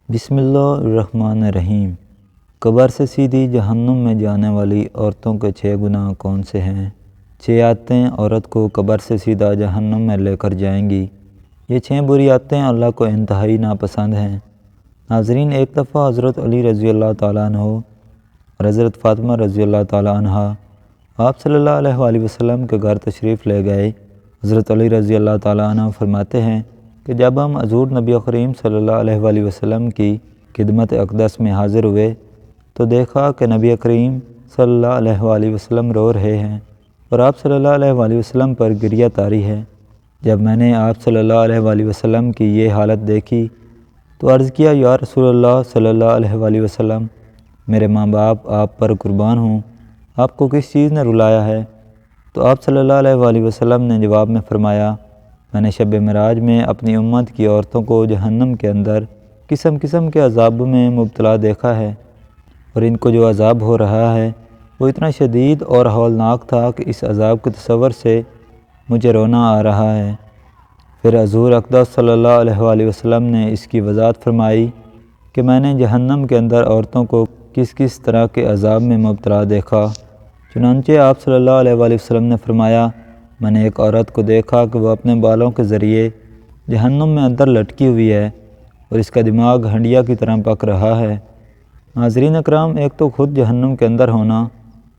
بسم اللہ الرحمن الرحیم۔ قبر سے سیدھی جہنم میں جانے والی عورتوں کے 6 گناہ کون سے ہیں؟ 6 عادتیں عورت کو قبر سے سیدھا جہنم میں لے کر جائیں گی۔ یہ 6 بری عادتیں اللہ کو انتہائی ناپسند ہیں۔ ناظرین، ایک دفعہ حضرت علی رضی اللہ تعالیٰ عنہ اور حضرت فاطمہ رضی اللہ تعالیٰ عنہ آپ صلی اللہ علیہ وآلہ وسلم کے گھر تشریف لے گئے۔ حضرت علی رضی اللہ تعالیٰ عنہ فرماتے ہیں کہ جب ہم حضور نبی کریم صلی اللہ علیہ وآلہ وسلم کی خدمت اقدس میں حاضر ہوئے تو دیکھا کہ نبی کریم صلی اللہ علیہ وآلہ وسلم رو رہے ہیں اور آپ صلی اللہ علیہ وآلہ وسلم پر گریہ طاری ہے۔ جب میں نے آپ صلی اللہ علیہ وآلہ وسلم کی یہ حالت دیکھی تو عرض کیا، یا رسول اللہ صلی اللہ علیہ وآلہ وسلم، میرے ماں باپ آپ پر قربان ہوں، آپ کو کس چیز نے رلایا ہے؟ تو آپ صلی اللہ علیہ وآلہ وسلم نے جواب میں فرمایا، میں نے شب معراج میں اپنی امت کی عورتوں کو جہنم کے اندر قسم قسم کے عذاب میں مبتلا دیکھا ہے، اور ان کو جو عذاب ہو رہا ہے وہ اتنا شدید اور ہولناک تھا کہ اس عذاب کے تصور سے مجھے رونا آ رہا ہے۔ پھر حضور اقدس صلی اللہ علیہ وآلہ وسلم نے اس کی وضاحت فرمائی کہ میں نے جہنم کے اندر عورتوں کو کس کس طرح کے عذاب میں مبتلا دیکھا۔ چنانچہ آپ صلی اللہ علیہ وآلہ وسلم نے فرمایا، میں نے ایک عورت کو دیکھا کہ وہ اپنے بالوں کے ذریعے جہنم میں اندر لٹکی ہوئی ہے اور اس کا دماغ ہنڈیا کی طرح پک رہا ہے۔ ناظرین اکرام، ایک تو خود جہنم کے اندر ہونا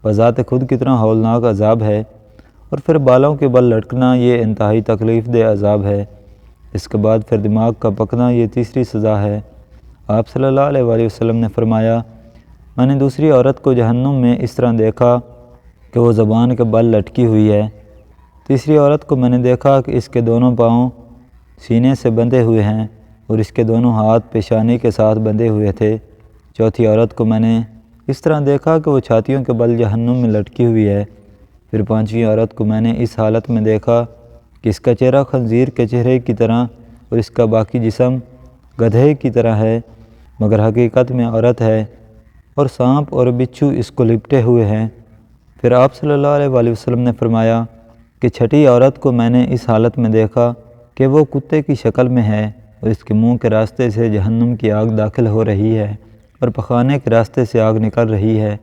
بذات خود کتنا ہولناک عذاب ہے، اور پھر بالوں کے بل لٹکنا یہ انتہائی تکلیف دہ عذاب ہے۔ اس کے بعد پھر دماغ کا پکنا یہ تیسری سزا ہے۔ آپ صلی اللہ علیہ وآلہ وسلم نے فرمایا، میں نے دوسری عورت کو جہنم میں اس طرح دیکھا کہ وہ زبان کے بل لٹکی ہوئی ہے۔ تیسری عورت کو میں نے دیکھا کہ اس کے دونوں پاؤں سینے سے بندھے ہوئے ہیں اور اس کے دونوں ہاتھ پیشانی کے ساتھ بندھے ہوئے تھے۔ چوتھی عورت کو میں نے اس طرح دیکھا کہ وہ چھاتیوں کے بل جہنم میں لٹکی ہوئی ہے۔ پھر پانچویں عورت کو میں نے اس حالت میں دیکھا کہ اس کا چہرہ خنزیر کے چہرے کی طرح اور اس کا باقی جسم گدھے کی طرح ہے، مگر حقیقت میں عورت ہے، اور سانپ اور بچھو اس کو لپٹے ہوئے ہیں۔ پھر آپ صلی اللہ علیہ وآلہ وسلم نے فرمایا کہ چھٹی عورت کو میں نے اس حالت میں دیکھا کہ وہ کتے کی شکل میں ہے اور اس کے منہ کے راستے سے جہنم کی آگ داخل ہو رہی ہے اور پخانے کے راستے سے آگ نکل رہی ہے،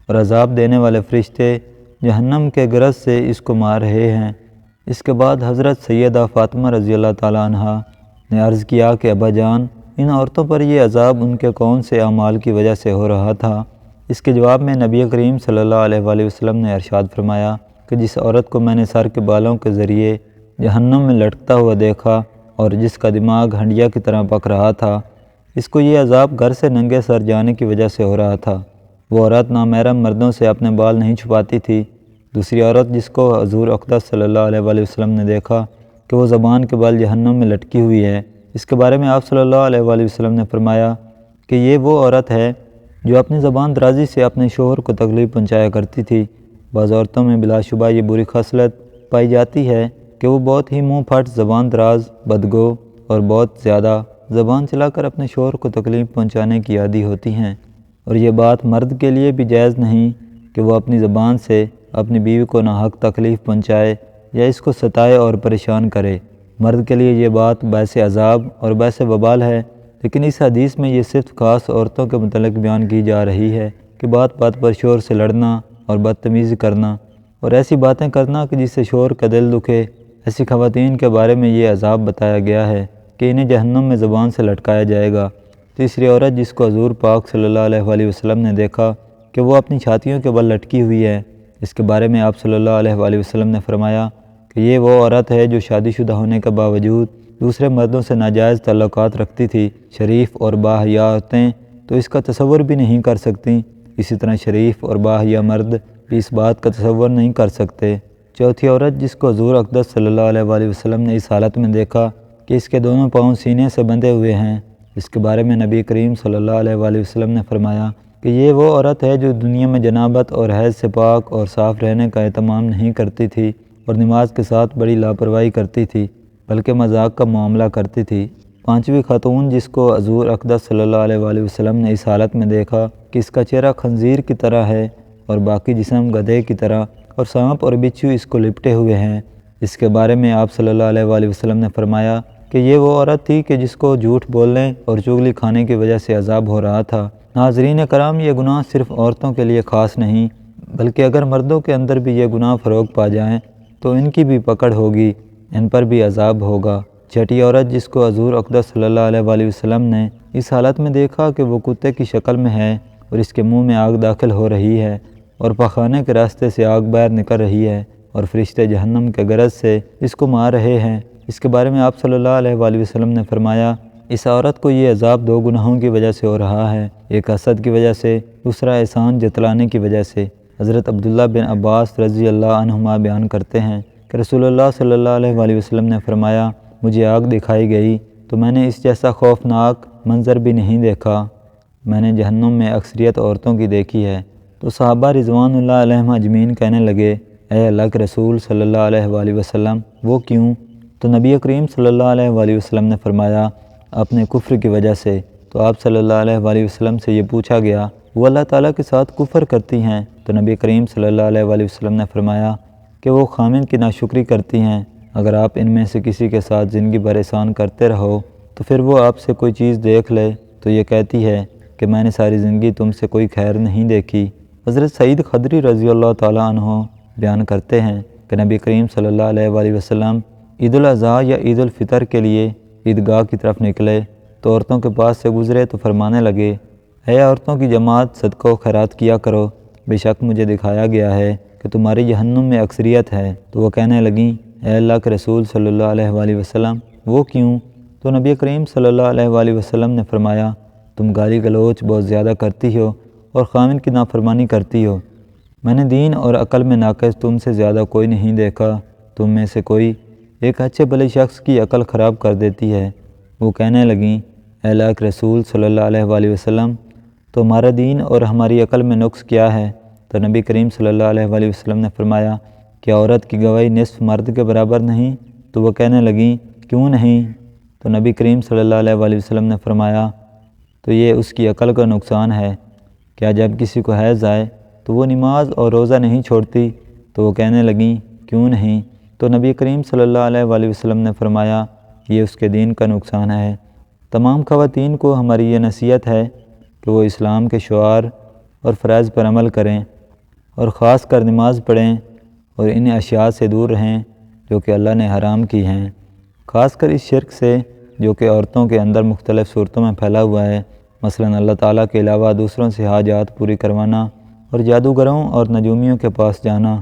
اور عذاب دینے والے فرشتے جہنم کے گرز سے اس کو مار رہے ہیں۔ اس کے بعد حضرت سیدہ فاطمہ رضی اللہ تعالیٰ عنہ نے عرض کیا کہ ابا جان، ان عورتوں پر یہ عذاب ان کے کون سے اعمال کی وجہ سے ہو رہا تھا؟ اس کے جواب میں نبی کریم صلی اللہ علیہ وآلہ وسلم نے ارشاد فرمایا کہ جس عورت کو میں نے سر کے بالوں کے ذریعے جہنم میں لٹکتا ہوا دیکھا اور جس کا دماغ ہنڈیا کی طرح پک رہا تھا، اس کو یہ عذاب گھر سے ننگے سر جانے کی وجہ سے ہو رہا تھا۔ وہ عورت نامحرم مردوں سے اپنے بال نہیں چھپاتی تھی۔ دوسری عورت جس کو حضور اقدس صلی اللہ علیہ وآلہ وسلم نے دیکھا کہ وہ زبان کے بل جہنم میں لٹکی ہوئی ہے، اس کے بارے میں آپ صلی اللہ علیہ وآلہ وسلم نے فرمایا کہ یہ وہ عورت ہے جو اپنی زبان درازی سے اپنے شوہر کو تکلیف پہنچایا کرتی تھی۔ بعض عورتوں میں بلا شبہ یہ بری خصلت پائی جاتی ہے کہ وہ بہت ہی منہ پھٹ، زبان دراز، بدگو اور بہت زیادہ زبان چلا کر اپنے شوہر کو تکلیف پہنچانے کی عادی ہوتی ہیں، اور یہ بات مرد کے لیے بھی جائز نہیں کہ وہ اپنی زبان سے اپنی بیوی کو ناحق تکلیف پہنچائے یا اس کو ستائے اور پریشان کرے۔ مرد کے لیے یہ بات باعث عذاب اور باعث وبال ہے، لیکن اس حدیث میں یہ صرف خاص عورتوں کے متعلق بیان کی جا رہی ہے کہ بات بات پر شوہر سے لڑنا اور بدتمیزی کرنا اور ایسی باتیں کرنا کہ جس سے شوہر کا دل دکھے، ایسی خواتین کے بارے میں یہ عذاب بتایا گیا ہے کہ انہیں جہنم میں زبان سے لٹکایا جائے گا۔ تیسری عورت جس کو حضور پاک صلی اللہ علیہ وآلہ وسلم نے دیکھا کہ وہ اپنی چھاتیوں کے بل لٹکی ہوئی ہے، اس کے بارے میں آپ صلی اللہ علیہ وآلہ وسلم نے فرمایا کہ یہ وہ عورت ہے جو شادی شدہ ہونے کے باوجود دوسرے مردوں سے ناجائز تعلقات رکھتی تھی۔ شریف اور باحیا عورتیں تو اس کا تصور بھی نہیں کر سکتیں، اسی طرح شریف اور باحیا مرد بھی اس بات کا تصور نہیں کر سکتے۔ چوتھی عورت جس کو حضور اقدس صلی اللہ علیہ وآلہ وسلم نے اس حالت میں دیکھا کہ اس کے دونوں پاؤں سینے سے بندھے ہوئے ہیں، اس کے بارے میں نبی کریم صلی اللہ علیہ وآلہ وسلم نے فرمایا کہ یہ وہ عورت ہے جو دنیا میں جنابت اور حیض سے پاک اور صاف رہنے کا اہتمام نہیں کرتی تھی اور نماز کے ساتھ بڑی لاپرواہی کرتی تھی، بلکہ مذاق کا معاملہ کرتی تھی۔ پانچویں خاتون جس کو حضور اقدس صلی اللہ علیہ وآلہ وسلم نے اس حالت میں دیکھا کہ اس کا چہرہ خنزیر کی طرح ہے اور باقی جسم گدھے کی طرح اور سانپ اور بچھو اس کو لپٹے ہوئے ہیں، اس کے بارے میں آپ صلی اللہ علیہ وآلہ وسلم نے فرمایا کہ یہ وہ عورت تھی کہ جس کو جھوٹ بولنے اور چغلی کھانے کی وجہ سے عذاب ہو رہا تھا۔ ناظرین کرام، یہ گناہ صرف عورتوں کے لیے خاص نہیں بلکہ اگر مردوں کے اندر بھی یہ گناہ فروغ پا جائیں تو ان کی بھی پکڑ ہوگی، ان پر بھی عذاب ہوگا۔ چھٹی عورت جس کو حضور اقدس صلی اللہ علیہ وآلہ وسلم نے اس حالت میں دیکھا کہ وہ کتے کی شکل میں ہے اور اس کے منہ میں آگ داخل ہو رہی ہے اور پخانے کے راستے سے آگ باہر نکل رہی ہے اور فرشتے جہنم کے غرض سے اس کو مار رہے ہیں، اس کے بارے میں آپ صلی اللہ علیہ وآلہ وسلم نے فرمایا اس عورت کو یہ عذاب دو گناہوں کی وجہ سے ہو رہا ہے، ایک حسد کی وجہ سے، دوسرا احسان جتلانے کی وجہ سے۔ حضرت عبداللہ بن عباس رضی اللہ عنہما بیان کرتے ہیں کہ رسول اللہ صلی اللہ علیہ وآلہ وسلم نے فرمایا مجھے آگ دکھائی گئی تو میں نے اس جیسا خوفناک منظر بھی نہیں دیکھا، میں نے جہنم میں اکثریت عورتوں کی دیکھی ہے۔ تو صحابہ رضوان اللہ علیہم اجمعین کہنے لگے اے اللہ کے رسول صلی اللہ علیہ وآلہ وسلم وہ کیوں؟ تو نبی کریم صلی اللہ علیہ وآلہ وسلم نے فرمایا اپنے کفر کی وجہ سے۔ تو آپ صلی اللہ علیہ وآلہ وسلم سے یہ پوچھا گیا وہ اللہ تعالیٰ کے ساتھ کفر کرتی ہیں؟ تو نبی کریم صلی اللہ علیہ وآلہ وسلم نے فرمایا کہ وہ خامن کی ناشکری کرتی ہیں، اگر آپ ان میں سے کسی کے ساتھ زندگی بھر احسان کرتے رہو تو پھر وہ آپ سے کوئی چیز دیکھ لے تو یہ کہتی ہے کہ میں نے ساری زندگی تم سے کوئی خیر نہیں دیکھی۔ حضرت سعید خدری رضی اللہ تعالیٰ عنہ بیان کرتے ہیں کہ نبی کریم صلی اللہ علیہ وآلہ وسلم عید الاضحیٰ یا عید الفطر کے لیے عیدگاہ کی طرف نکلے تو عورتوں کے پاس سے گزرے تو فرمانے لگے اے عورتوں کی جماعت صدقہ و خیرات کیا کرو، بے شک مجھے دکھایا گیا ہے کہ تمہاری جہنم میں اکثریت ہے۔ تو وہ کہنے لگیں اے اللہ کے رسول صلی اللہ علیہ وآلہ وسلم وہ کیوں؟ تو نبی کریم صلی اللہ علیہ وآلہ وسلم نے فرمایا تم گالی گلوچ بہت زیادہ کرتی ہو اور خامن کی نافرمانی کرتی ہو، میں نے دین اور عقل میں ناقص تم سے زیادہ کوئی نہیں دیکھا، تم میں سے کوئی ایک اچھے بھلے شخص کی عقل خراب کر دیتی ہے۔ وہ کہنے لگیں اے اللہ کے رسول صلی اللہ علیہ وآلہ وسلم تو ہمارا دین اور ہماری عقل میں نقص کیا ہے؟ تو نبی کریم صلی اللہ علیہ وآلہ وسلم نے فرمایا کہ عورت کی گواہی نصف مرد کے برابر نہیں؟ تو وہ کہنے لگیں کیوں نہیں؟ تو نبی کریم صلی اللہ علیہ وآلہ وسلم نے فرمایا تو یہ اس کی عقل کا نقصان ہے، کیا جب کسی کو حیض آئے تو وہ نماز اور روزہ نہیں چھوڑتی؟ تو وہ کہنے لگیں کیوں نہیں؟ تو نبی کریم صلی اللہ علیہ وآلہ وسلم نے فرمایا یہ اس کے دین کا نقصان ہے۔ تمام خواتین کو ہماری یہ نصیحت ہے کہ وہ اسلام کے شعار اور فرائض پر عمل کریں اور خاص کر نماز پڑھیں اور ان اشیاء سے دور رہیں جو کہ اللہ نے حرام کی ہیں، خاص کر اس شرک سے جو کہ عورتوں کے اندر مختلف صورتوں میں پھیلا ہوا ہے، مثلا اللہ تعالیٰ کے علاوہ دوسروں سے حاجات پوری کروانا اور جادوگروں اور نجومیوں کے پاس جانا۔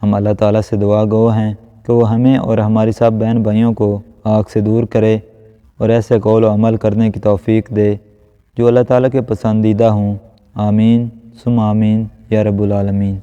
ہم اللہ تعالیٰ سے دعا گو ہیں کہ وہ ہمیں اور ہماری سب بہن بھائیوں کو آگ سے دور کرے اور ایسے قول و عمل کرنے کی توفیق دے جو اللہ تعالیٰ کے پسندیدہ ہوں۔ آمین ثم آمین یا رب العالمین۔